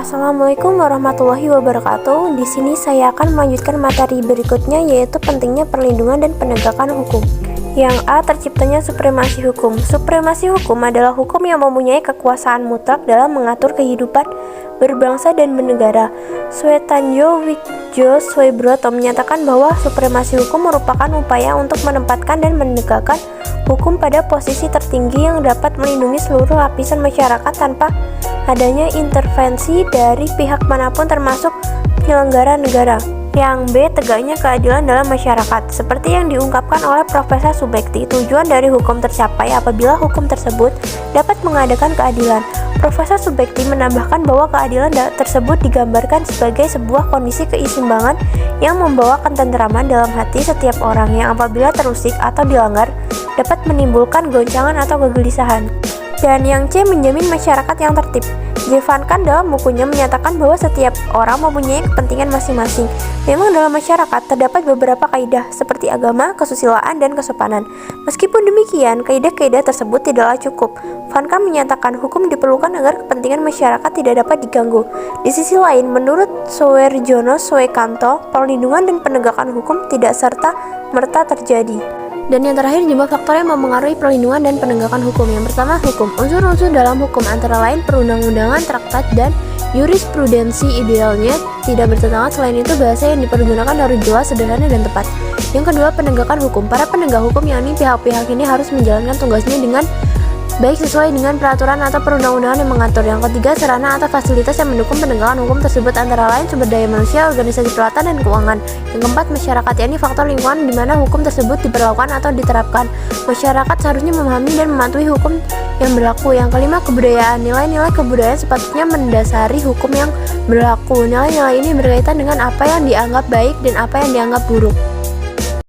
Assalamualaikum warahmatullahi wabarakatuh. Di sini saya akan melanjutkan materi berikutnya, yaitu pentingnya perlindungan dan penegakan hukum. Yang A, terciptanya supremasi hukum. Supremasi hukum adalah hukum yang mempunyai kekuasaan mutlak dalam mengatur kehidupan berbangsa dan bernegara. Suetanjo Wikjo Swebroto menyatakan bahwa supremasi hukum merupakan upaya untuk menempatkan dan menegakkan hukum pada posisi tertinggi yang dapat melindungi seluruh lapisan masyarakat tanpa adanya intervensi dari pihak manapun termasuk penyelenggara negara. Yang B, tegaknya keadilan dalam masyarakat. Seperti yang diungkapkan oleh Profesor Subekti, tujuan dari hukum tercapai apabila hukum tersebut dapat mengadakan keadilan. Profesor Subekti menambahkan bahwa keadilan tersebut digambarkan sebagai sebuah kondisi keseimbangan yang membawa ketentraman dalam hati setiap orang yang apabila terusik atau dilanggar dapat menimbulkan goncangan atau kegelisahan. Dan yang C, menjamin masyarakat yang tertib. Jevankan dalam bukunya menyatakan bahwa setiap orang mempunyai kepentingan masing-masing. Memang dalam masyarakat terdapat beberapa kaidah seperti agama, kesusilaan, dan kesopanan. Meskipun demikian, kaidah-kaidah tersebut tidaklah cukup. Van Kam menyatakan hukum diperlukan agar kepentingan masyarakat tidak dapat diganggu. Di sisi lain, menurut Soeharjono Soekanto, perlindungan dan penegakan hukum tidak serta-merta terjadi. Dan yang terakhir, jumlah faktor yang mempengaruhi perlindungan dan penegakan hukum. Yang pertama, hukum. Unsur-unsur dalam hukum antara lain perundang-undangan, traktat, dan jurisprudensi idealnya tidak bertentangan. Selain itu, bahasa yang dipergunakan harus jelas, sederhana, dan tepat. Yang kedua, penegakan hukum. Para penegak hukum, yakni pihak-pihak ini harus menjalankan tugasnya dengan baik sesuai dengan peraturan atau perundang-undangan yang mengatur. Yang ketiga, sarana atau fasilitas yang mendukung penegakan hukum tersebut antara lain sumber daya manusia, organisasi peralatan, dan keuangan. Yang keempat, masyarakat, yakni faktor lingkungan di mana hukum tersebut diberlakukan atau diterapkan. Masyarakat seharusnya memahami dan mematuhi hukum yang berlaku. Yang kelima, kebudayaan. Nilai-nilai kebudayaan sepatutnya mendasari hukum yang berlaku. Nilai-nilai ini berkaitan dengan apa yang dianggap baik dan apa yang dianggap buruk.